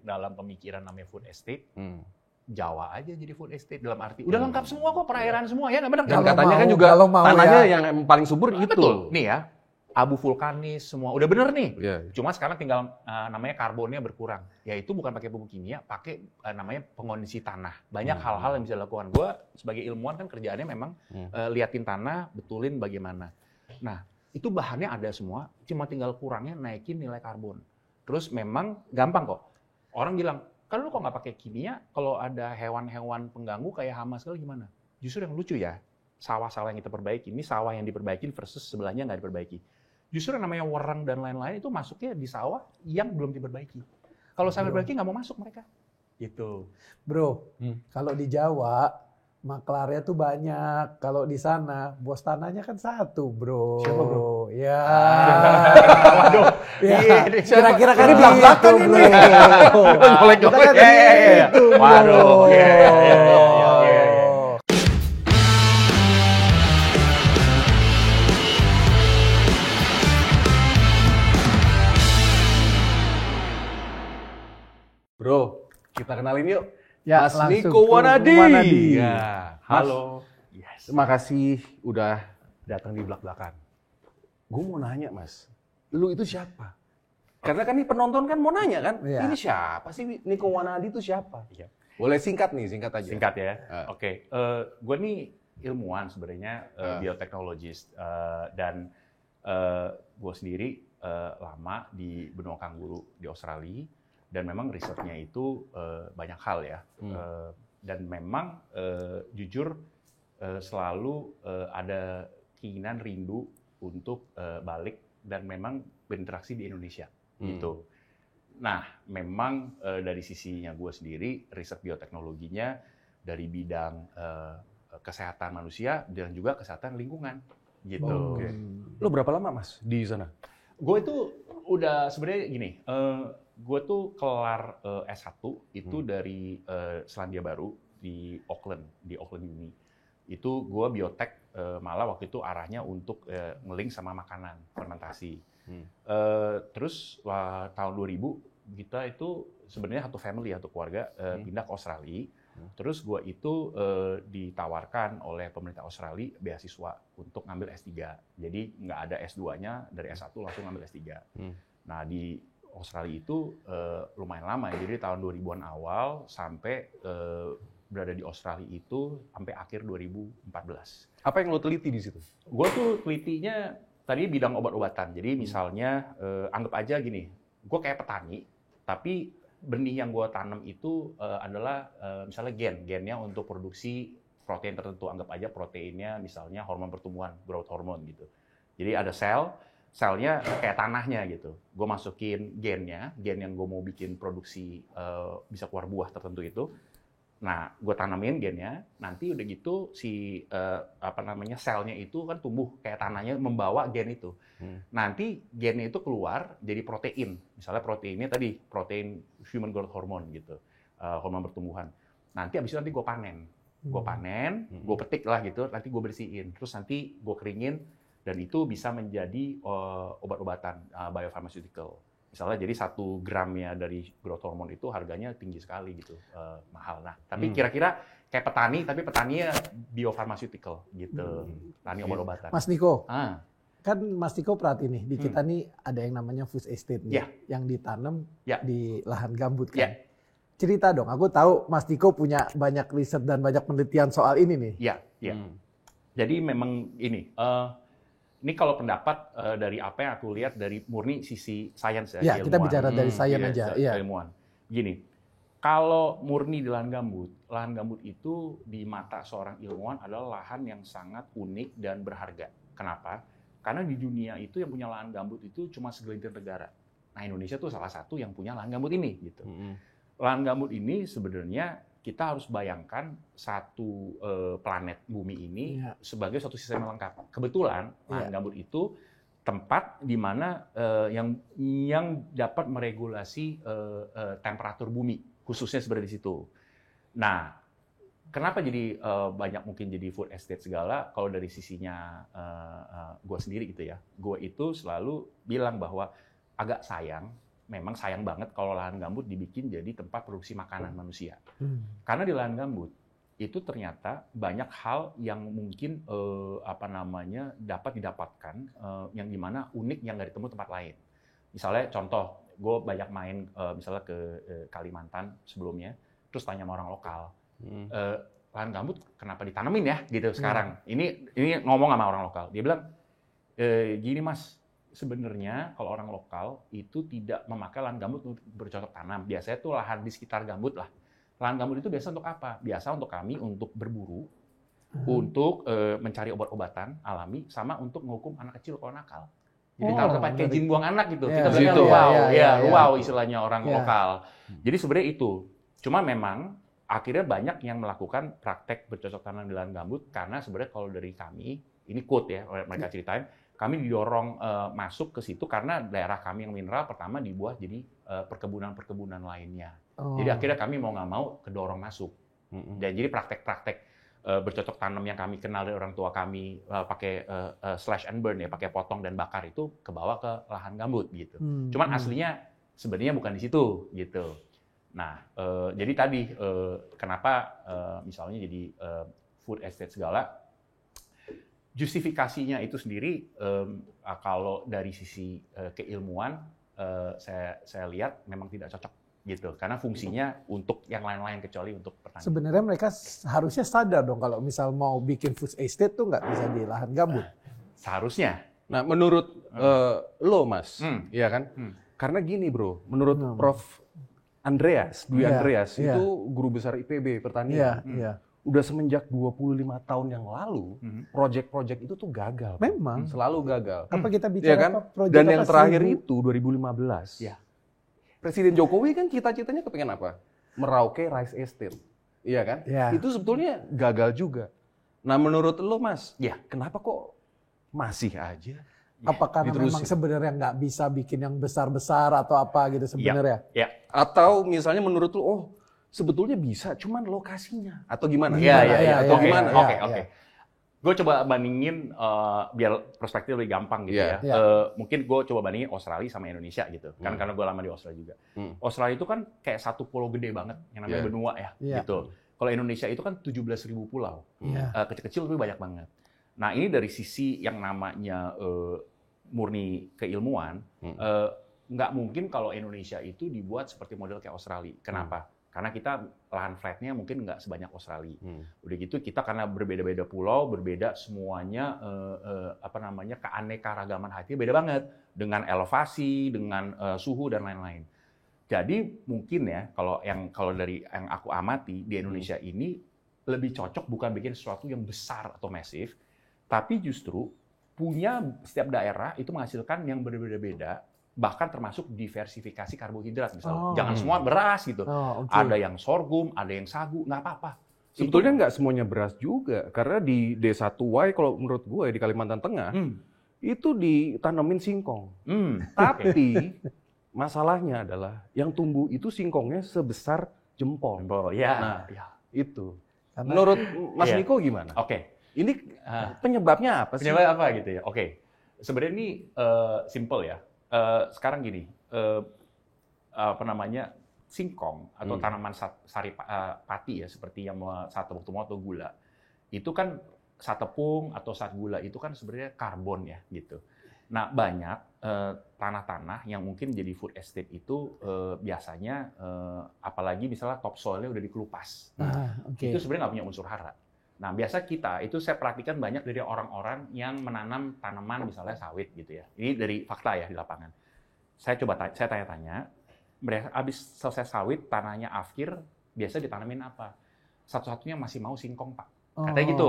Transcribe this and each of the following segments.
dalam pemikiran namanya food estate, Jawa aja jadi food estate dalam arti udah lengkap semua kok, perairan semua ya nggak benar? Dan katanya kan juga tanahnya yang paling subur itu. Betul. Nih ya, abu vulkanis semua udah bener nih. Yeah. Cuma sekarang tinggal namanya karbonnya berkurang. Ya itu bukan pakai pupuk kimia, pakai namanya pengondisi tanah. Banyak hal-hal yang bisa dilakukan. Gua sebagai ilmuwan kan kerjaannya memang liatin tanah, betulin bagaimana. Nah, itu bahannya ada semua, cuma tinggal kurangnya naikin nilai karbon. Terus memang gampang kok. Orang bilang, kan lu kok nggak pakai kimia, kalau ada hewan-hewan pengganggu kayak hama segala gimana? Justru yang lucu ya, sawah-sawah yang kita perbaiki, ini sawah yang diperbaiki versus sebelahnya nggak diperbaiki. Justru yang namanya wereng dan lain-lain itu masuknya di sawah yang belum diperbaiki. Kalau saya perbaiki nggak mau masuk mereka. Gitu. Bro, kalau di Jawa, maklarnya tuh banyak. Kalau di sana, bos tanahnya kan satu, bro. Siapa, bro? Ya. Waduh. Ya. Kira-kira kan ini belak-belakan gitu, ini. bro. Nyolek-nyolek. Kita kan gitu, bro. Waduh. Iya. Bro, kita kenalin yuk. Ya, Mas langsung Niko ke Wanadi. Wanadi. Ya, Halo. Mas, terima kasih udah datang di belak-belakan. Gue mau nanya, Mas. Lu itu siapa? Karena kan nih penonton kan mau nanya kan, Iya. ini siapa sih Niko Wanadi itu siapa? Iya. Boleh singkat nih, singkat aja. Singkat ya. Oke. Gue nih ilmuwan sebenarnya, bioteknologis. Dan gue sendiri lama di benua kanguru di Australia. Dan memang risetnya itu banyak hal ya. Dan memang jujur selalu ada keinginan rindu untuk balik dan memang berinteraksi di Indonesia gitu. Nah, memang dari sisinya gue sendiri riset bioteknologinya dari bidang kesehatan manusia dan juga kesehatan lingkungan gitu. Oke. Lu berapa lama, Mas, di sana? Gue itu udah sebenarnya gini. Gue tuh kelar S1 itu dari Selandia Baru di Auckland Uni. Itu gue biotek, malah waktu itu arahnya untuk nge-link sama makanan, fermentasi. Terus tahun 2000 kita itu sebenarnya satu family, satu keluarga pindah ke Australia. Terus gue itu ditawarkan oleh pemerintah Australia beasiswa untuk ngambil S3. Jadi nggak ada S2-nya, dari S1 langsung ngambil S3. Nah, di Australia itu lumayan lama, jadi tahun 2000-an awal sampai berada di Australia itu sampai akhir 2014. Apa yang lo teliti di situ? Gue tuh telitinya tadi bidang obat-obatan. Jadi misalnya anggap aja gini, gue kayak petani, tapi benih yang gue tanam itu adalah misalnya gennya untuk produksi protein tertentu. Anggap aja proteinnya misalnya hormon pertumbuhan, growth hormone gitu. Jadi ada selnya kayak tanahnya gitu. Gue masukin gen yang gue mau bikin produksi bisa keluar buah tertentu itu. Nah, gue tanamin gennya, nanti udah gitu si selnya itu kan tumbuh kayak tanahnya membawa gen itu. Nanti gennya itu keluar jadi protein. Misalnya proteinnya tadi protein human growth hormone gitu, hormon pertumbuhan. Nanti abis itu nanti gue panen, gue petik lah gitu, nanti gue bersihin, terus nanti gue keringin. Dan itu bisa menjadi obat-obatan biopharmaceutical. Misalnya jadi 1 gramnya dari growth hormone itu harganya tinggi sekali gitu, mahal. Nah, tapi kira-kira kayak petani, tapi petaninya biopharmaceutical gitu, petani obat-obatan. Mas Niko, kan Mas Niko perhati nih, di kita nih ada yang namanya food estate nih, yang ditanam di lahan gambut kan. Cerita dong, aku tahu Mas Niko punya banyak riset dan banyak penelitian soal ini nih. Iya. Jadi memang ini kalau pendapat dari apa yang aku lihat dari murni sisi sains ya. Ya, kita bicara dari sains aja. Ilmuwan. Gini, kalau murni di lahan gambut itu di mata seorang ilmuwan adalah lahan yang sangat unik dan berharga. Kenapa? Karena di dunia itu yang punya lahan gambut itu cuma segelintir negara. Nah, Indonesia tuh salah satu yang punya lahan gambut ini gitu. Lahan gambut ini sebenarnya kita harus bayangkan satu planet bumi ini sebagai suatu sistem yang lengkap. Kebetulan lahan gambut itu tempat di mana yang dapat meregulasi temperatur bumi, khususnya seperti di situ. Nah, kenapa jadi banyak mungkin jadi food estate segala? Kalau dari sisinya gue sendiri gitu ya, gue itu selalu bilang bahwa agak sayang memang sayang banget kalau lahan gambut dibikin jadi tempat produksi makanan manusia. Karena di lahan gambut itu ternyata banyak hal yang mungkin dapat didapatkan yang dimana unik yang nggak ditemu tempat lain. Misalnya contoh, gue banyak main misalnya ke Kalimantan sebelumnya, terus tanya sama orang lokal, lahan gambut kenapa ditanemin ya gitu sekarang? Ini ngomong sama orang lokal, dia bilang gini mas, sebenarnya kalau orang lokal itu tidak memakai lahan gambut untuk bercocok tanam, biasanya tuh lahan di sekitar gambut lah. Lahan gambut itu biasa untuk apa? Biasa untuk kami untuk berburu, untuk mencari obat-obatan alami, sama untuk menghukum anak kecil kalau nakal. Jadi taruh tempat kayak jin buang anak gitu. Kita bilangnya luau istilahnya orang lokal. Jadi sebenarnya itu. Cuma memang akhirnya banyak yang melakukan praktek bercocok tanam di lahan gambut karena sebenarnya kalau dari kami, ini quote ya, mereka ceritain, kami didorong masuk ke situ karena daerah kami yang mineral pertama dibuat jadi perkebunan-perkebunan lainnya. Jadi akhirnya kami mau nggak mau kedorong masuk. Dan jadi praktek-praktek bercocok tanam yang kami kenal dari orang tua kami pakai slash and burn ya, pakai potong dan bakar itu kebawa ke lahan gambut gitu. Cuman aslinya sebenarnya bukan di situ gitu. Nah, jadi tadi kenapa misalnya jadi food estate segala, justifikasinya itu sendiri kalau dari sisi keilmuan saya lihat memang tidak cocok gitu, karena fungsinya untuk yang lain-lain kecuali untuk pertanian. Sebenarnya mereka harusnya sadar dong kalau misal mau bikin food estate tuh nggak bisa di lahan gambut. Seharusnya. Nah, menurut lo, Mas, iya kan? Karena gini, bro, menurut Prof. Dwi Andreas, itu guru besar IPB pertanian. Udah semenjak 25 tahun yang lalu, proyek-proyek itu tuh gagal. Memang. Selalu gagal. Apa kita bicara kan? Proyek Dan apa yang terakhir itu 2015. Ya. Presiden Jokowi kan cita-citanya kepengen apa? Merauke rice estate. Iya kan? Ya. Itu sebetulnya gagal juga. Nah, menurut lo, Mas, ya, kenapa kok masih aja? Apa karena memang sebenarnya nggak bisa bikin yang besar-besar atau apa gitu sebenarnya? Ya. Atau misalnya menurut lo, oh sebetulnya bisa, cuman lokasinya atau gimana? Iya. Gimana? Oke. Gue coba bandingin biar perspektif lebih gampang gitu ya. Mungkin gue coba bandingin Australia sama Indonesia gitu. Karena gue lama di Australia juga. Australia itu kan kayak satu pulau gede banget yang namanya benua ya. Gitu. Kalau Indonesia itu kan 17.000 pulau. Kecil-kecil tapi banyak banget. Nah, ini dari sisi yang namanya murni keilmuan, nggak mungkin kalau Indonesia itu dibuat seperti model kayak Australia. Kenapa? Karena kita lahan flatnya mungkin nggak sebanyak Australia. Udah gitu kita karena berbeda-beda pulau, berbeda semuanya keanekaragaman hayati beda banget dengan elevasi, dengan suhu dan lain-lain. Jadi mungkin ya kalau dari yang aku amati di Indonesia ini lebih cocok bukan bikin sesuatu yang besar atau masif, tapi justru punya setiap daerah itu menghasilkan yang berbeda-beda. Bahkan termasuk diversifikasi karbohidrat misalnya. Jangan semua beras gitu. Ada yang sorghum, ada yang sagu, nggak apa-apa. Sebetulnya nggak semuanya beras juga. Karena di D1Y kalau menurut gue di Kalimantan Tengah, itu ditanamin singkong. Tapi masalahnya adalah yang tumbuh itu singkongnya sebesar jempol. Itu. Karena, menurut Mas Niko gimana? Oke. Ini penyebabnya apa sih? Penyebabnya apa gitu ya? Oke. Sebenarnya ini simple ya. Sekarang gini, singkong atau tanaman sari pati ya, seperti yang saat tepung atau gula, itu kan saat tepung atau saat gula itu kan sebenarnya karbon ya gitu. Nah, banyak tanah-tanah yang mungkin jadi food estate itu biasanya apalagi misalnya topsoilnya udah dikelupas. Itu sebenarnya nggak punya unsur hara. Nah, biasa kita itu saya perhatikan banyak dari orang-orang yang menanam tanaman misalnya sawit gitu ya. Ini dari fakta ya di lapangan. Saya tanya-tanya, mereka habis selesai sawit, tanahnya afkir, biasa ditanamin apa? Satu-satunya masih mau singkong, Pak. Katanya gitu.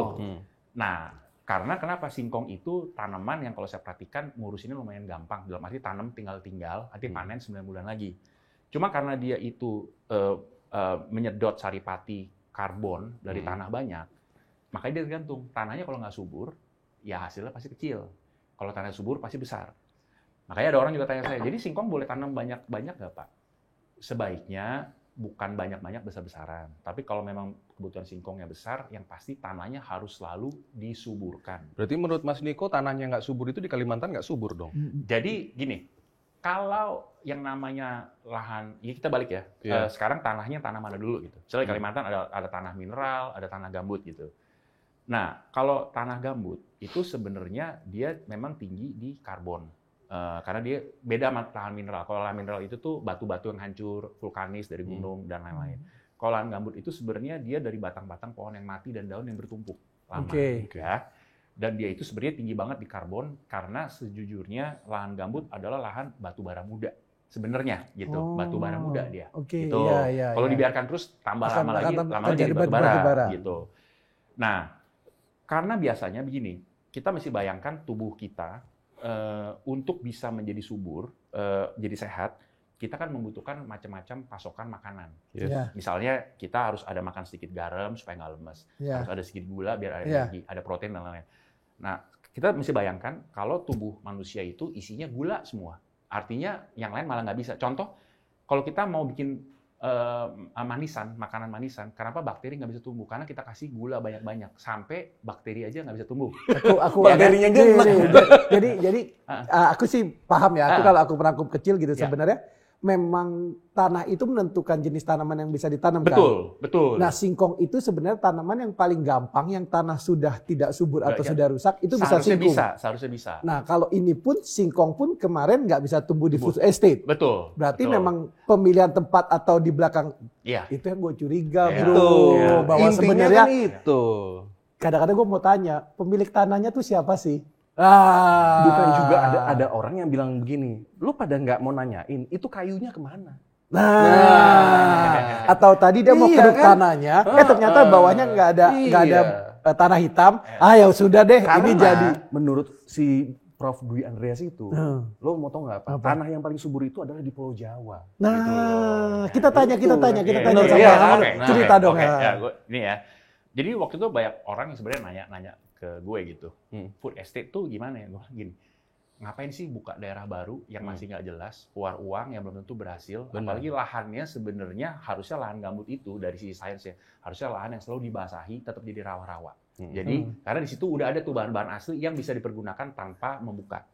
Nah, karena kenapa singkong itu tanaman yang kalau saya perhatikan ngurusinnya lumayan gampang. Dalam arti tanam tinggal-tinggal, nanti panen 9 bulan lagi. Cuma karena dia itu menyedot saripati karbon dari tanah banyak, makanya dia tergantung. Tanahnya kalau nggak subur, ya hasilnya pasti kecil. Kalau tanahnya subur, pasti besar. Makanya ada orang juga tanya saya, jadi singkong boleh tanam banyak-banyak nggak, Pak? Sebaiknya bukan banyak-banyak besar-besaran. Tapi kalau memang kebutuhan singkongnya besar, yang pasti tanahnya harus selalu disuburkan. Berarti menurut Mas Niko, tanahnya nggak subur itu di Kalimantan nggak subur dong? Jadi gini, Kalau yang namanya lahan, ya kita balik ya. Sekarang tanahnya tanah mana dulu gitu. Misalnya di Kalimantan ada tanah mineral, ada tanah gambut gitu. Nah, kalau tanah gambut itu sebenarnya dia memang tinggi di karbon. Karena dia beda sama lahan mineral. Kalau lahan mineral itu tuh batu-batu yang hancur, vulkanis dari gunung dan lain-lain. Kalau lahan gambut itu sebenarnya dia dari batang-batang pohon yang mati dan daun yang bertumpuk lama. Ya. Dan dia itu sebenarnya tinggi banget di karbon karena sejujurnya lahan gambut adalah lahan batu bara muda. Sebenarnya gitu, batu bara muda dia. Gitu. Kalau dibiarkan terus tambah lama lagi jadi batu bara gitu. Nah, karena biasanya begini, kita mesti bayangkan tubuh kita untuk bisa menjadi subur, jadi sehat, kita kan membutuhkan macam-macam pasokan makanan. Misalnya kita harus ada makan sedikit garam supaya nggak lemes, harus ada sedikit gula biar ada energi, ada protein dan lain-lain. Nah, kita mesti bayangkan kalau tubuh manusia itu isinya gula semua. Artinya yang lain malah nggak bisa. Contoh, kalau kita mau bikin makanan manisan, kenapa bakteri nggak bisa tumbuh? Karena kita kasih gula banyak-banyak, sampai bakteri aja nggak bisa tumbuh. Aku bakterinya jadi aku sih paham ya. Kalau aku pernah kecil gitu sebenarnya. Memang tanah itu menentukan jenis tanaman yang bisa ditanam. Betul. Nah, singkong itu sebenarnya tanaman yang paling gampang, yang tanah sudah tidak subur atau sudah rusak, itu bisa singkong. Seharusnya bisa. Nah, kalau ini pun, singkong pun kemarin nggak bisa tumbuh di food estate. Betul. Berarti memang pemilihan tempat atau di belakang, itu yang gue curiga, bro. Bahwa sebenarnya kan itu. Kadang-kadang gue mau tanya, pemilik tanahnya tuh siapa sih? Bukan juga ada orang yang bilang begini, lu pada nggak mau nanyain, itu kayunya kemana? Atau tadi dia mau keruk tanahnya, ternyata bawahnya nggak ada tanah hitam. Ya sudah deh, karena ini jadi. Menurut si Prof. Dwi Andreas itu, lo mau tau nggak apa? Tanah yang paling subur itu adalah di Pulau Jawa. Kita tanya sama cerita dong ya. Ini ya. Jadi waktu itu banyak orang yang sebenarnya nanya ke gue gitu, food estate tuh gimana ya? Gue gini, ngapain sih buka daerah baru yang masih nggak jelas, keluar uang yang belum tentu berhasil, apalagi lahannya sebenarnya harusnya lahan gambut itu dari sisi sainsnya, harusnya lahan yang selalu dibasahi, tetap jadi rawa-rawa. Jadi karena di situ udah ada tuh bahan-bahan asli yang bisa dipergunakan tanpa membuka.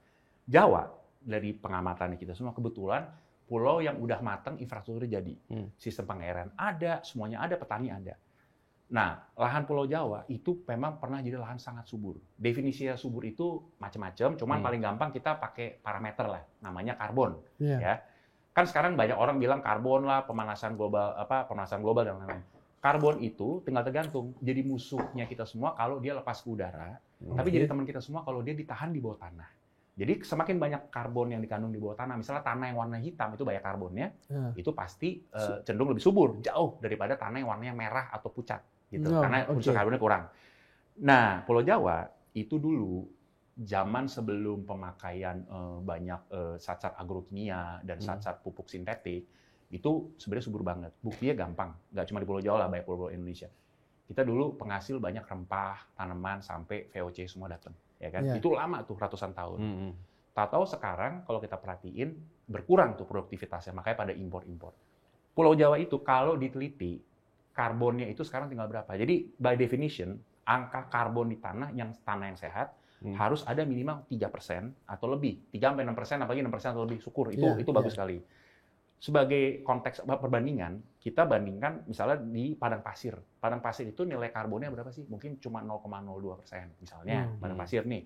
Jawa, dari pengamatan kita semua, kebetulan pulau yang udah matang, infrastruktur jadi, sistem pengairan ada, semuanya ada, petani ada. Nah, lahan Pulau Jawa itu memang pernah jadi lahan sangat subur. Definisi subur itu macam-macam, cuman paling gampang kita pakai parameter lah, namanya karbon. Ya, kan sekarang banyak orang bilang karbon lah, pemanasan global dan lain-lain. Karbon itu tinggal tergantung. Jadi musuhnya kita semua kalau dia lepas ke udara, tapi jadi teman kita semua kalau dia ditahan di bawah tanah. Jadi semakin banyak karbon yang dikandung di bawah tanah, misalnya tanah yang warna hitam itu banyak karbonnya, itu pasti cenderung lebih subur, jauh daripada tanah yang warnanya merah atau pucat. Gitu, karena unsur karbonnya kurang. Nah, Pulau Jawa itu dulu zaman sebelum pemakaian banyak zat-zat agrokimia dan zat-zat pupuk sintetik, itu sebenarnya subur banget. Buktinya gampang, nggak cuma di Pulau Jawa lah, banyak pulau Indonesia. Kita dulu penghasil banyak rempah, tanaman, sampai VOC semua datang. Ya kan? Itu lama tuh, ratusan tahun. Tahu-tahu sekarang kalau kita perhatiin, berkurang tuh produktivitasnya, makanya pada impor-impor. Pulau Jawa itu kalau diteliti, karbonnya itu sekarang tinggal berapa. Jadi by definition, angka karbon di tanah yang sehat harus ada minimal 3% atau lebih. 3-6%, apalagi 6% atau lebih, syukur. Itu bagus sekali. Sebagai konteks perbandingan, kita bandingkan misalnya di padang pasir. Padang pasir itu nilai karbonnya berapa sih? Mungkin cuma 0,02% misalnya, padang pasir nih.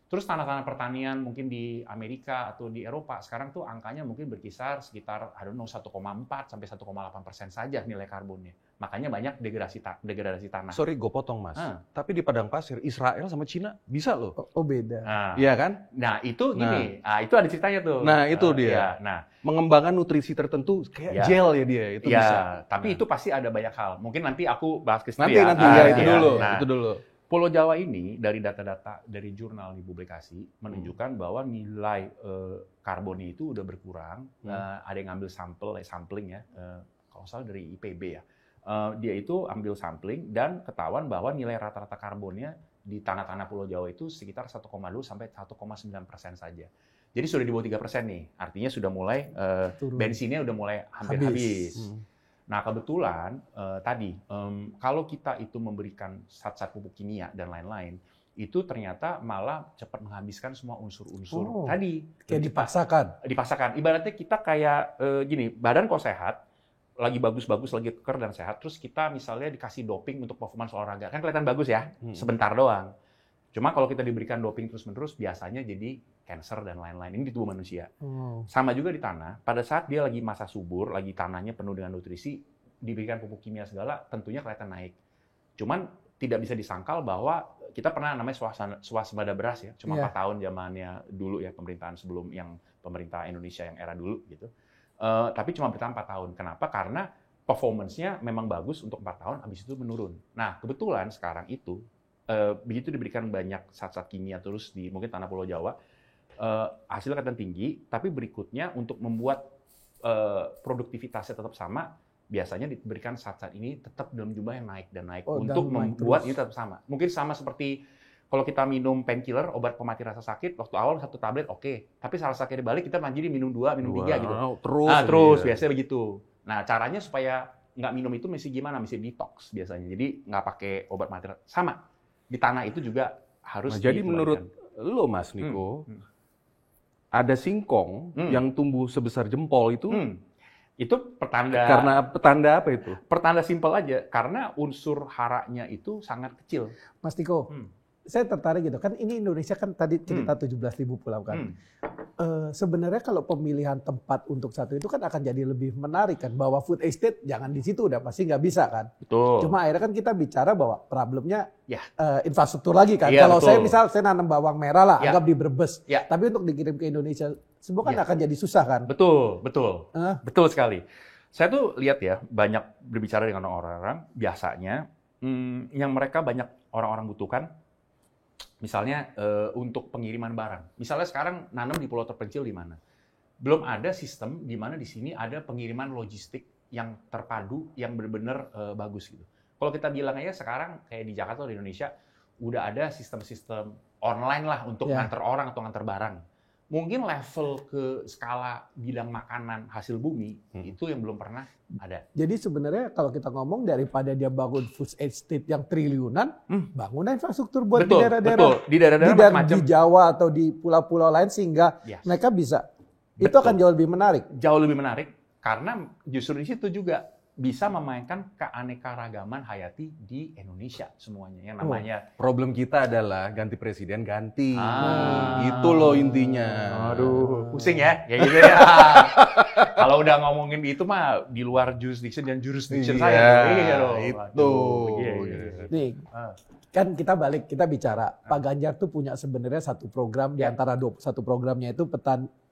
Terus tanah-tanah pertanian mungkin di Amerika atau di Eropa sekarang tuh angkanya mungkin berkisar sekitar 1,4 sampai 1,8% saja nilai karbonnya. Makanya banyak degradasi tanah. Sorry, gue potong Mas. Tapi di padang pasir Israel sama Cina bisa loh. Beda. Iya kan? Nah itu gini, itu ada ceritanya tuh. Nah itu dia. Mengembangkan nutrisi tertentu kayak gel ya dia itu bisa. Tapi itu pasti ada banyak hal. Mungkin nanti aku bahas ke situ Nanti itu dulu. Pulau Jawa ini dari data-data dari jurnal dipublikasi menunjukkan bahwa nilai karbonnya itu udah berkurang. Ada yang ngambil sampling ya, kalau salah dari IPB ya. Dia itu ambil sampling dan ketahuan bahwa nilai rata-rata karbonnya di tanah-tanah Pulau Jawa itu sekitar 1,2 sampai 1,9% saja. Jadi sudah di bawah 3% nih. Artinya sudah mulai bensinnya udah mulai hampir habis. Nah, kebetulan tadi kalau kita itu memberikan zat-zat pupuk kimia dan lain-lain, itu ternyata malah cepat menghabiskan semua unsur-unsur tadi. Kayak dipaksakan. Ibaratnya kita kayak gini, badan kok sehat, lagi bagus-bagus, lagi keker dan sehat, terus kita misalnya dikasih doping untuk performance olahraga, kan kelihatan bagus ya, sebentar doang. Cuma kalau kita diberikan doping terus-menerus, biasanya jadi cancer dan lain-lain. Ini di tubuh manusia. Sama juga di tanah, pada saat dia lagi masa subur, lagi tanahnya penuh dengan nutrisi, diberikan pupuk kimia segala, tentunya kelihatan naik. Cuman tidak bisa disangkal bahwa kita pernah namanya swasembada beras ya, cuma 4 tahun zamannya dulu ya, pemerintahan sebelum yang pemerintah Indonesia yang era dulu gitu. Tapi cuma bertahan 4 tahun. Kenapa? Karena performance-nya memang bagus untuk 4 tahun, habis itu menurun. Nah, kebetulan sekarang itu, begitu diberikan banyak zat-zat kimia terus di mungkin tanah Pulau Jawa, hasilnya kelihatan tinggi, tapi berikutnya untuk membuat produktivitasnya tetap sama, biasanya diberikan zat-zat ini tetap dalam jumlah yang naik dan naik untuk membuat ini tetap sama. Mungkin sama seperti kalau kita minum painkiller, obat pemati rasa sakit, waktu awal 1 tablet oke, tapi salah sakitnya balik kita jadi minum 2, minum 3 gitu. Terus biasanya begitu. Nah, caranya supaya nggak minum itu mesti gimana? Mesti detox biasanya. Jadi nggak pakai obat mati rasa. Sama. Di tanah itu juga harus jadi menurut lo, Mas Niko, ada singkong yang tumbuh sebesar jempol itu pertanda. Karena petanda apa itu? Pertanda simpel aja, karena unsur haranya itu sangat kecil. Mas Niko, saya tertarik gitu kan, ini Indonesia kan tadi cerita 17.000 pulau kan. Sebenarnya kalau pemilihan tempat untuk satu itu kan akan jadi lebih menarik kan, bahwa food estate jangan di situ, udah pasti nggak bisa kan. Betul. Cuma akhirnya kan kita bicara bahwa problemnya infrastruktur lagi kan. Iya, Kalau betul. saya nanam bawang merah lah, anggap di Brebes, tapi untuk dikirim ke Indonesia semua kan akan jadi susah kan. Betul sekali. Saya tuh lihat ya, banyak berbicara dengan orang-orang, biasanya yang mereka banyak orang-orang butuhkan, misalnya untuk pengiriman barang. Misalnya sekarang nanam di pulau terpencil di mana? Belum ada sistem di mana di sini ada pengiriman logistik yang terpadu, yang benar-benar bagus gitu. Kalau kita bilang aja sekarang kayak di Jakarta atau di Indonesia, udah ada sistem-sistem online lah untuk nganter orang atau nganter barang. Mungkin level ke skala bidang makanan hasil bumi itu yang belum pernah ada. Jadi sebenarnya kalau kita ngomong daripada dia bangun food estate yang triliunan, bangun infrastruktur buat di daerah-daerah. Di daerah-daerah di Jawa atau di pulau-pulau lain sehingga mereka bisa. Itu akan jauh lebih menarik. Jauh lebih menarik karena justru di situ juga bisa memainkan keanekaragaman hayati di Indonesia semuanya. Yang namanya problem kita adalah ganti presiden ganti. Itu loh intinya. Aduh, pusing ya, kayak gitu ya. Kalau udah ngomongin itu mah di luar jurisdiction dan jurisdiction saya. Itu. Nih, kan kita bicara Pak Ganjar tuh punya sebenarnya satu program di antara satu programnya itu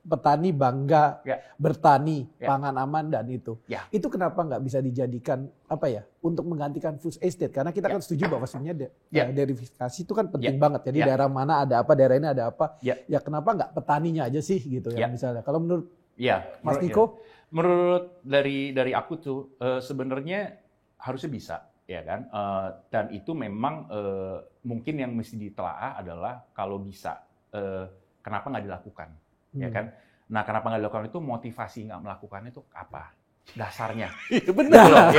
petani bangga bertani, pangan aman dan itu. Itu kenapa nggak bisa dijadikan untuk menggantikan food estate? Karena kita kan setuju bahwa sebenarnya derifikasi itu kan penting banget. Jadi daerah mana ada apa, daerah ini ada apa. Ya kenapa nggak petaninya aja sih gitu ya misalnya. Kalau menurut Mas Niko? Menurut dari aku tuh sebenarnya harusnya bisa. Ya kan, dan itu memang mungkin yang mesti ditelaah adalah kalau bisa kenapa nggak dilakukan, ya kan? Nah, kenapa nggak dilakukan itu motivasi nggak melakukan itu apa? Dasarnya. Benar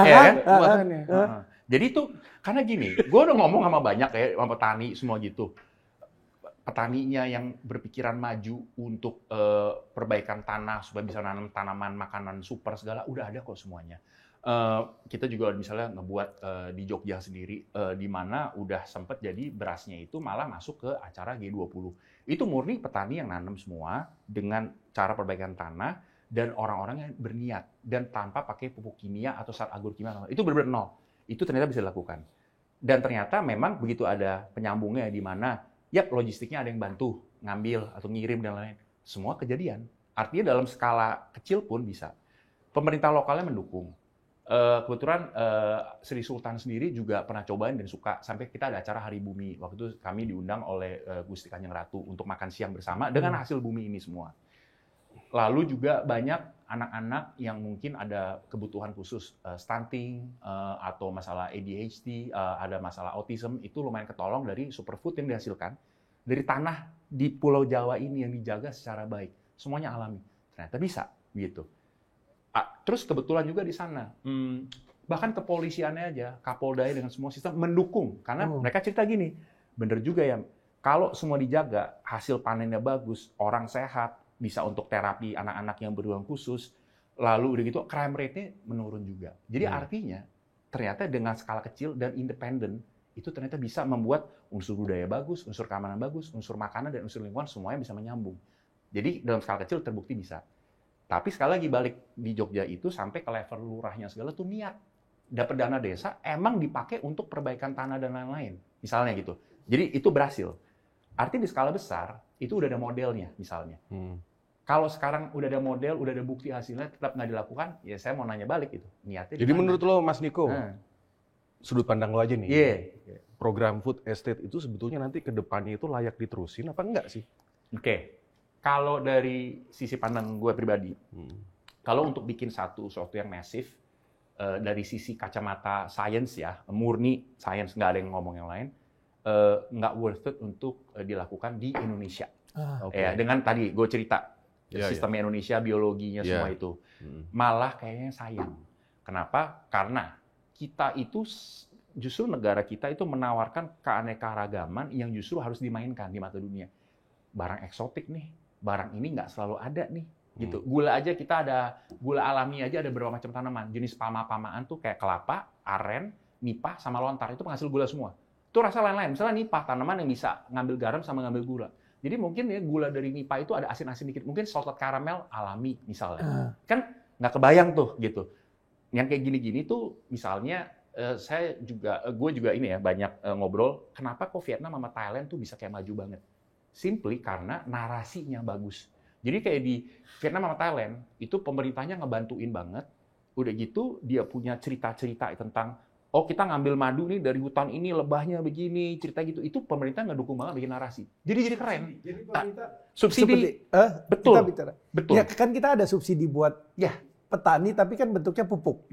ya. Jadi itu karena gini, gue udah ngomong sama banyak ya, sama petani semua gitu. Petaninya yang berpikiran maju untuk perbaikan tanah supaya bisa nanam tanaman makanan super segala udah ada kok semuanya. Kita juga misalnya ngebuat di Jogja sendiri, di mana udah sempet jadi berasnya itu malah masuk ke acara G20. Itu murni petani yang nanam semua dengan cara perbaikan tanah dan orang-orang yang berniat dan tanpa pakai pupuk kimia atau zat agur kimia. Itu benar-benar nol. Itu ternyata bisa dilakukan. Dan ternyata memang begitu ada penyambungnya di mana logistiknya ada yang bantu ngambil atau ngirim dan lain-lain. Semua kejadian. Artinya dalam skala kecil pun bisa. Pemerintah lokalnya mendukung. Kebetulan Sri Sultan sendiri juga pernah cobain dan suka, sampai kita ada acara Hari Bumi. Waktu itu kami diundang oleh Gusti Kanjeng Ratu untuk makan siang bersama dengan hasil bumi ini semua. Lalu juga banyak anak-anak yang mungkin ada kebutuhan khusus, stunting atau masalah ADHD, ada masalah autism, itu lumayan ketolong dari superfood yang dihasilkan dari tanah di Pulau Jawa ini yang dijaga secara baik. Semuanya alami. Ternyata bisa gitu. Terus kebetulan juga di sana, bahkan kepolisiannya aja, Kapolda dengan semua sistem mendukung. Karena mereka cerita gini, bener juga ya. Kalau semua dijaga, hasil panennya bagus, orang sehat, bisa untuk terapi anak-anak yang berkebutuhan khusus, lalu udah gitu crime rate-nya menurun juga. Jadi artinya ternyata dengan skala kecil dan independen itu ternyata bisa membuat unsur budaya bagus, unsur keamanan bagus, unsur makanan dan unsur lingkungan semuanya bisa menyambung. Jadi dalam skala kecil terbukti bisa. Tapi sekali lagi balik di Jogja itu sampai ke level lurahnya segala tuh niat. Dapat dana desa emang dipakai untuk perbaikan tanah dan lain-lain. Misalnya gitu. Jadi itu berhasil. Artinya di skala besar itu udah ada modelnya misalnya. Kalau sekarang udah ada model, udah ada bukti hasilnya tetap nggak dilakukan, ya saya mau nanya balik itu. Niatnya Jadi menurut lo Mas Niko, sudut pandang lo aja nih, program food estate itu sebetulnya nanti ke depannya itu layak diterusin apa enggak sih? Oke. Kalau dari sisi pandang gue pribadi, kalau untuk bikin sesuatu yang masif, dari sisi kacamata sains ya, murni sains, nggak ada yang ngomong yang lain, nggak worth it untuk dilakukan di Indonesia. Ya, dengan tadi gue cerita, sistemnya Indonesia, biologinya semua itu. Malah kayaknya sayang. Kenapa? Karena kita itu, justru negara kita itu menawarkan keanekaragaman yang justru harus dimainkan di mata dunia. Barang eksotik nih, barang ini nggak selalu ada nih. Gitu. Gula aja kita ada, gula alami aja ada beberapa macam tanaman. Jenis palma-palmaan tuh kayak kelapa, aren, nipah, sama lontar. Itu penghasil gula semua. Itu rasa lain-lain. Misalnya nipah, tanaman yang bisa ngambil garam sama ngambil gula. Jadi mungkin ya gula dari nipah itu ada asin-asin dikit. Mungkin salted caramel alami misalnya. Kan nggak kebayang tuh gitu. Yang kayak gini-gini tuh misalnya gue juga ini ya banyak ngobrol. Kenapa kok Vietnam sama Thailand tuh bisa kayak maju banget? Simply karena narasinya bagus. Jadi kayak di Vietnam sama Thailand itu pemerintahnya ngebantuin banget. Udah gitu dia punya cerita-cerita tentang kita ngambil madu nih dari hutan ini, lebahnya begini, cerita gitu. Itu pemerintah ngedukung banget bikin narasi. Jadi keren. Jadi pemerintah subsidi. Betul. Betul. Ya kan kita ada subsidi buat petani tapi kan bentuknya pupuk.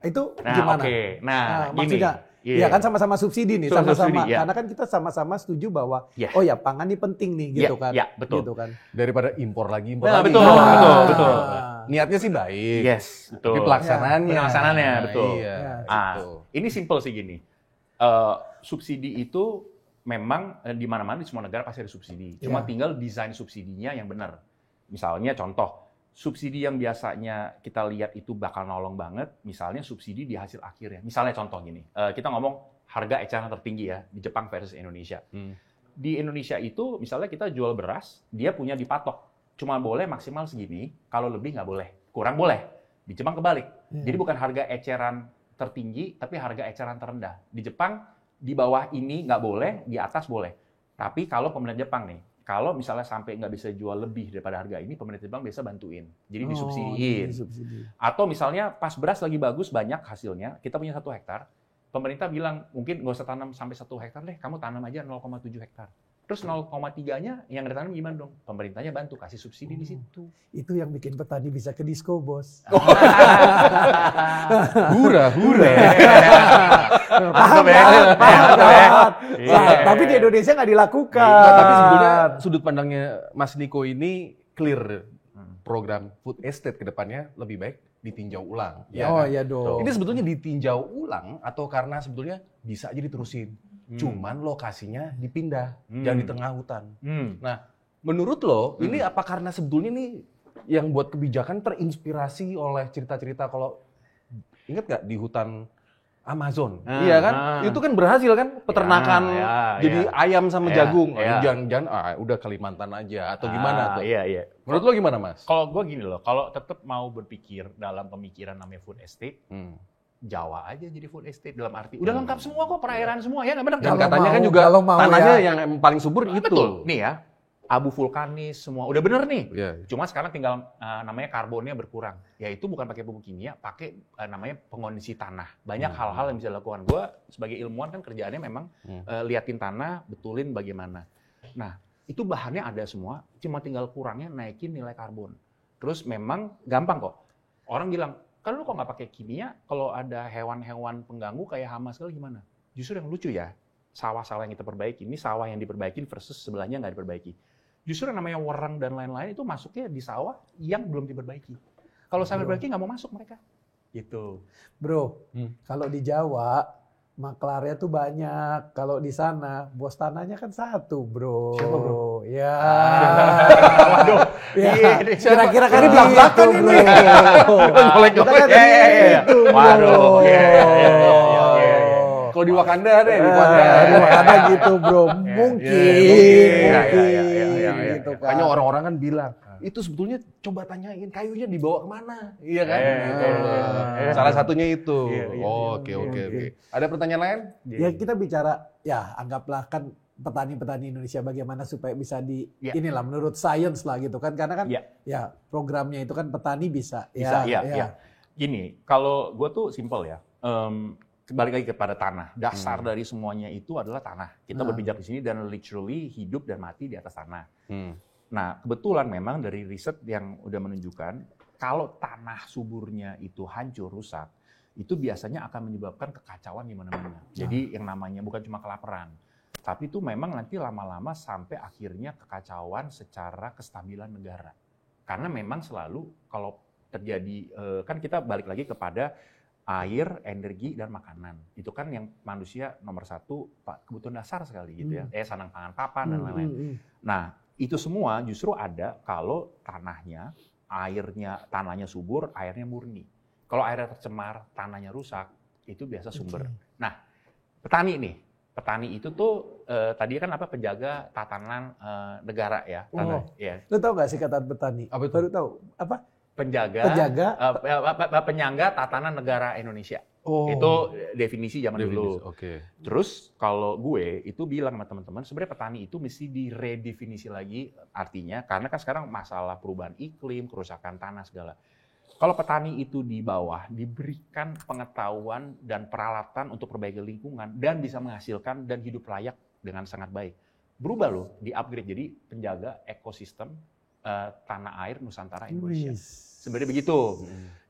Itu gimana? Maksudnya ya kan sama-sama subsidi nih, sama-sama. Karena kan kita sama-sama setuju bahwa pangan ini penting nih gitu kan. Betul. Gitu kan. Daripada impor lagi. Betul. Niatnya sih baik. Yes, betul. Tapi pelaksanaannya betul. Gitu. Ini simple sih gini. Subsidi itu memang di mana-mana di semua negara pasti ada subsidi. Cuma tinggal desain subsidinya yang benar. Misalnya contoh, subsidi yang biasanya kita lihat itu bakal nolong banget, misalnya subsidi di hasil akhirnya. Misalnya contoh gini, kita ngomong harga eceran tertinggi ya, di Jepang versus Indonesia. Di Indonesia itu, misalnya kita jual beras, dia punya dipatok. Cuma boleh maksimal segini, kalau lebih nggak boleh. Kurang boleh. Di Jepang kebalik. Jadi bukan harga eceran tertinggi, tapi harga eceran terendah. Di Jepang, di bawah ini nggak boleh, di atas boleh. Tapi kalau pemerintah Jepang nih, kalau misalnya sampai nggak bisa jual lebih daripada harga ini, pemerintah Jepang biasa bantuin. Jadi disubsidiin. Atau misalnya pas beras lagi bagus, banyak hasilnya, kita punya 1 hektar, pemerintah bilang, mungkin nggak usah tanam sampai 1 hektar deh, kamu tanam aja 0,7 hektar. Terus 0,3-nya yang ditanam gimana dong? Pemerintahnya bantu, kasih subsidi di situ. Itu yang bikin petani bisa ke disco, Bos. Hura. Tapi di Indonesia nggak dilakukan. Tapi sebetulnya sudut pandangnya Mas Niko ini clear. Program food estate ke depannya lebih baik ditinjau ulang. Iya dong. Ini sebetulnya ditinjau ulang atau karena sebetulnya bisa aja diterusin. Cuman lokasinya dipindah, jangan di tengah hutan. Nah, menurut lo, ini apa karena sebetulnya nih yang buat kebijakan terinspirasi oleh cerita-cerita kalau ingat nggak di hutan Amazon? Iya kan? Itu kan berhasil kan peternakan jadi ayam sama jagung. Jangan udah Kalimantan aja atau gimana tuh? Iya. Menurut lo gimana, Mas? Kalau gue gini loh, kalau tetap mau berpikir dalam pemikiran namanya food estate, Jawa aja jadi food estate dalam arti udah lengkap semua kok, perairan semua ya nggak benar. Dan katanya kan juga tanahnya yang paling subur itu. Betul. Nih ya, abu vulkanis semua udah bener nih. Cuma sekarang tinggal namanya karbonnya berkurang. Ya itu bukan pakai pupuk kimia, pakai namanya pengondisi tanah. Banyak hal-hal yang bisa dilakukan. Gue sebagai ilmuwan kan kerjaannya memang liatin tanah, betulin bagaimana. Nah itu bahannya ada semua, cuma tinggal kurangnya naikin nilai karbon. Terus memang gampang kok. Orang bilang, kan lu kok nggak pakai kimia, kalau ada hewan-hewan pengganggu kayak hama segala gimana? Justru yang lucu ya, sawah-sawah yang kita perbaiki, ini sawah yang diperbaiki versus sebelahnya nggak diperbaiki. Justru yang namanya wereng dan lain-lain itu masuknya di sawah yang belum diperbaiki. Kalau sawah diperbaiki nggak mau masuk mereka. Gitu. Bro, kalau di Jawa, maklarnya tuh banyak. Kalau di sana bos tanahnya kan satu, bro. Siapa, bro? Ya. Waduh. Ya. Iya, Kira-kira kan Ini belak-belakan gitu, ini. bro. Ngolek-ngolek. Kita kan gitu, bro. Waduh. Iya. Kalau di Wakanda deh, di Di Wakanda gitu, bro. Mungkin. Iya. Gitu kan. Makanya orang-orang kan bilang, itu sebetulnya coba tanyain kayunya dibawa kemana, iya kan? Salah satunya itu. Oke. Ada pertanyaan lain? Ya kita bicara, ya anggaplah kan petani-petani Indonesia bagaimana supaya bisa inilah menurut sains lah gitu kan, karena kan ya programnya itu kan petani bisa. Iya. Gini, kalau gue tuh simple ya. Balik lagi kepada tanah. Dasar dari semuanya itu adalah tanah. Kita berpijak di sini dan literally hidup dan mati di atas tanah. Nah, kebetulan memang dari riset yang udah menunjukkan kalau tanah suburnya itu hancur, rusak, itu biasanya akan menyebabkan kekacauan di mana-mana. Jadi yang namanya bukan cuma kelaparan, tapi itu memang nanti lama-lama sampai akhirnya kekacauan secara kestabilan negara. Karena memang selalu kalau terjadi, kan kita balik lagi kepada air, energi, dan makanan. Itu kan yang manusia nomor satu, kebutuhan dasar sekali gitu ya. Sandang pangan papan dan lain-lain. Nah, itu semua justru ada kalau tanahnya, tanahnya subur, airnya murni. Kalau airnya tercemar, tanahnya rusak, itu biasa sumber. Nah, petani itu tuh tadi kan penjaga tatanan negara ya. Lu tahu nggak sih kata petani? Apa itu? Baru tahu apa? Penyangga tatanan negara Indonesia. Itu definisi zaman dulu. Terus kalau gue itu bilang sama teman-teman, sebenarnya petani itu mesti diredefinisi lagi artinya, karena kan sekarang masalah perubahan iklim, kerusakan tanah segala. Kalau petani itu di bawah diberikan pengetahuan dan peralatan untuk perbaiki lingkungan dan bisa menghasilkan dan hidup layak dengan sangat baik. Berubah loh, di-upgrade jadi penjaga ekosistem tanah air Nusantara Indonesia. Sebenarnya begitu.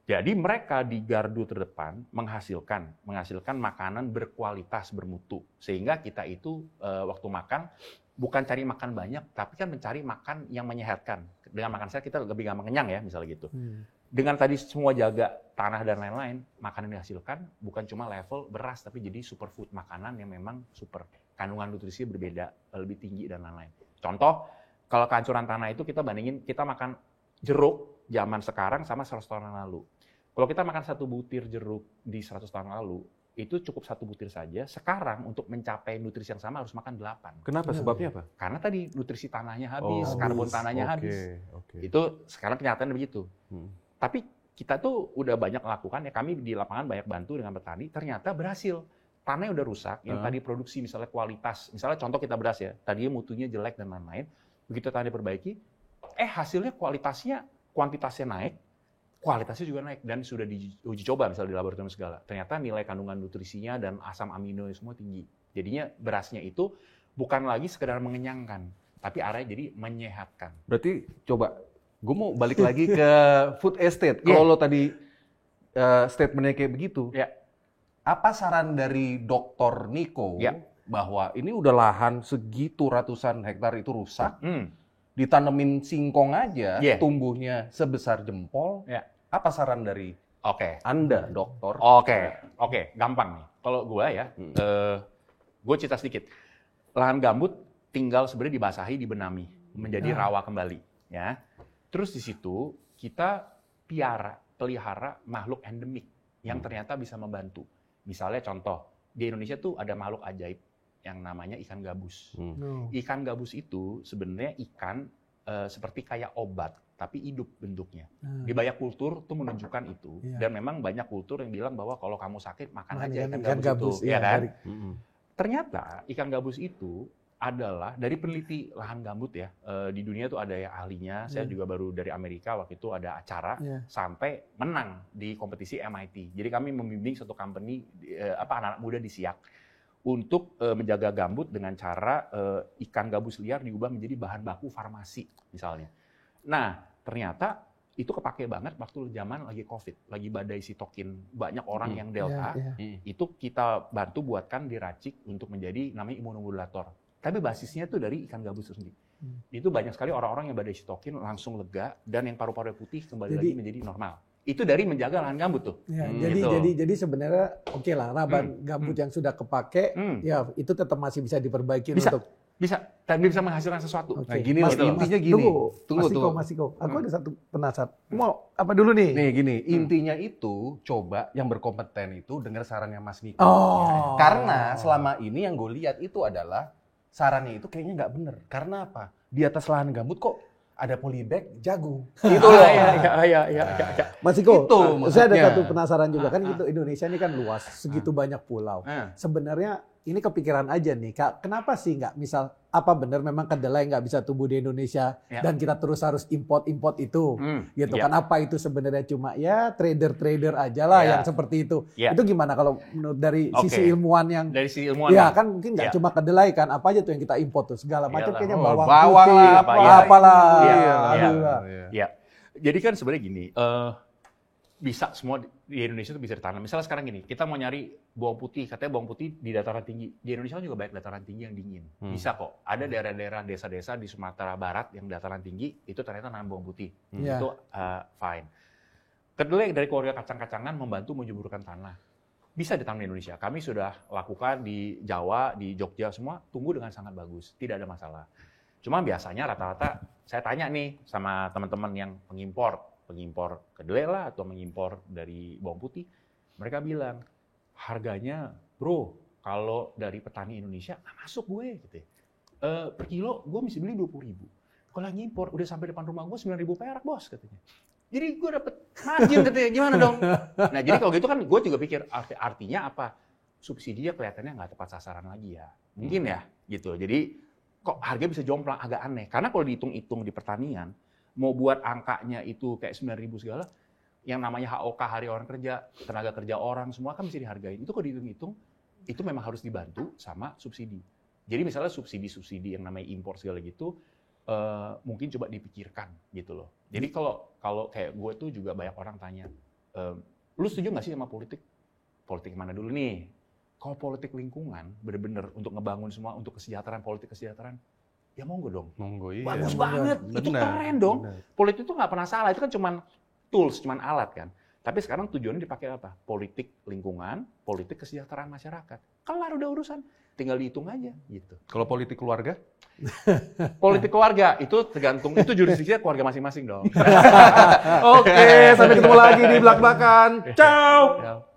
Jadi mereka di gardu terdepan menghasilkan makanan berkualitas, bermutu. Sehingga kita itu waktu makan bukan cari makan banyak, tapi kan mencari makan yang menyehatkan. Dengan makan sehat kita lebih gampang kenyang ya, misalnya gitu. Dengan tadi semua jaga tanah dan lain-lain, makanan yang dihasilkan bukan cuma level beras, tapi jadi superfood, makanan yang memang super. Kandungan nutrisi berbeda, lebih tinggi dan lain-lain. Contoh, kalau kehancuran tanah itu kita bandingin, kita makan jeruk zaman sekarang sama 100 tahun yang lalu. Kalau kita makan 1 butir jeruk di 100 tahun lalu, itu cukup 1 butir saja. Sekarang untuk mencapai nutrisi yang sama harus makan 8. Kenapa? Sebabnya apa? Karena tadi nutrisi tanahnya habis, karbon tanahnya habis. Itu sekarang kenyataannya begitu. Tapi kita tuh udah banyak melakukan, ya kami di lapangan banyak bantu dengan petani, ternyata berhasil. Tanahnya udah rusak, yang tadi produksi misalnya kualitas, misalnya contoh kita beras ya, tadinya mutunya jelek dan lain-lain, begitu tanah diperbaiki, hasilnya kuantitasnya naik, kualitasnya juga naik, dan sudah diuji coba misalnya di laboratorium segala. Ternyata nilai kandungan nutrisinya dan asam amino semua tinggi. Jadinya berasnya itu bukan lagi sekedar mengenyangkan, tapi arahnya jadi menyehatkan. Berarti coba, gue mau balik lagi ke food estate. Kalau lo tadi statementnya kayak begitu, apa saran dari Dr. Niko bahwa ini udah lahan segitu ratusan hektar itu rusak, ditanemin singkong aja, tumbuhnya sebesar jempol. Apa saran dari Anda, dokter? Oke, gampang nih. Kalau gue ya, gue cerita sedikit. Lahan gambut tinggal sebenarnya dibasahi, dibenami, menjadi rawa kembali. Ya. Terus di situ kita pelihara makhluk endemik yang ternyata bisa membantu. Misalnya contoh, di Indonesia tuh ada makhluk ajaib yang namanya ikan gabus. Ikan gabus itu sebenarnya ikan seperti kayak obat, tapi hidup bentuknya. Di banyak kultur tuh menunjukkan itu. Dan memang banyak kultur yang bilang bahwa kalau kamu sakit, makan aja ikan gabus itu. Ya kan? Ternyata ikan gabus itu adalah dari peneliti lahan gambut ya. Di dunia tuh ada yang ahlinya. Saya juga baru dari Amerika, waktu itu ada acara sampai menang di kompetisi MIT. Jadi kami membimbing satu company, anak-anak muda di Siak, untuk menjaga gambut dengan cara ikan gabus liar diubah menjadi bahan baku farmasi misalnya. Nah, ternyata itu kepake banget waktu zaman lagi COVID, lagi badai sitokin, banyak orang yang delta, itu kita bantu buatkan diracik untuk menjadi namanya imunomodulator. Tapi basisnya itu dari ikan gabus itu sendiri. Itu banyak sekali orang-orang yang badai sitokin langsung lega, dan yang paru-paru putih kembali lagi menjadi normal. itu dari menjaga lahan gambut tuh. Ya, gitu. jadi sebenarnya oke lah, lahan gambut yang sudah kepake, ya itu tetap masih bisa diperbaiki untuk tapi bisa menghasilkan sesuatu. Okay. Nah gini loh, intinya gini. Tunggu. Mas Iko. Aku ada satu penasaran. Mau apa dulu nih? Nih gini, intinya itu coba yang berkompeten itu dengar sarannya Mas Niko. Oh. Karena selama ini yang gue lihat itu adalah sarannya itu kayaknya nggak bener. Karena apa? Di atas lahan gambut kok ada polybag jagung. Gitu loh. Iya. Mas Iko, saya ada satu penasaran juga. Kan gitu, Indonesia ini kan luas, segitu banyak pulau. Sebenarnya ini kepikiran aja nih, Kak. Kenapa sih nggak misal, apa benar memang kedelai nggak bisa tumbuh di Indonesia dan kita terus harus import itu, gitu kan? Apa itu sebenarnya cuma ya trader aja lah yang seperti itu? Itu gimana kalau menurut dari sisi ilmuwan yang? Dari sisi ilmuwan. Ya kan mungkin nggak cuma kedelai kan, apa aja tuh yang kita import tuh segala macam kayaknya bawang putih, apalah. Iya. Jadi kan sebenarnya gini. Bisa semua di Indonesia itu bisa ditanam. Misalnya sekarang gini, kita mau nyari bawang putih, katanya bawang putih di dataran tinggi. Di Indonesia kan juga banyak dataran tinggi yang dingin. Bisa kok. Ada daerah-daerah desa-desa di Sumatera Barat yang dataran tinggi, itu ternyata nanam bawang putih. Itu fine. Kedelai dari keluarga kacang-kacangan membantu menjuburkan tanah. Bisa ditanam di Indonesia. Kami sudah lakukan di Jawa, di Jogja, semua tumbuh dengan sangat bagus. Tidak ada masalah. Cuma biasanya rata-rata, saya tanya nih sama teman-teman yang pengimpor kedelai lah atau mengimpor dari bawang putih, mereka bilang harganya bro kalau dari petani Indonesia nggak masuk gue gitu. Per kilo gue mesti beli 20.000. Kalau ngimpor udah sampai depan rumah gue 9.000 perak bos katanya. Jadi gue dapet margin katanya, gimana dong? Nah jadi kalau gitu kan gue juga pikir artinya apa? Subsidinya kelihatannya nggak tepat sasaran lagi ya. Mungkin ya gitu. Jadi kok harga bisa jomplang, agak aneh. Karena kalau dihitung-hitung di pertanian, mau buat angkanya itu kayak 9.000 segala, yang namanya HOK, hari orang kerja, tenaga kerja orang, semua kan mesti dihargain. Itu kalau dihitung-hitung, itu memang harus dibantu sama subsidi. Jadi misalnya subsidi yang namanya impor segala gitu, mungkin coba dipikirkan gitu loh. Jadi kalau kayak gue tuh juga banyak orang tanya, lu setuju nggak sih sama politik? Politik mana dulu nih? Kalau politik lingkungan, bener-bener untuk ngebangun semua, untuk kesejahteraan, politik kesejahteraan, ya monggo dong. Monggo, iya. Bagus banget. Itu keren dong. Politik itu nggak pernah salah. Itu kan cuman tools, cuman alat kan. Tapi sekarang tujuannya dipakai apa? Politik lingkungan, politik kesejahteraan masyarakat. Kelar udah urusan. Tinggal dihitung aja gitu. Kalau politik keluarga? Politik keluarga itu tergantung, itu jurisdiksinya keluarga masing-masing dong. Oke, sampai ketemu lagi di belak-belakan. Ciao.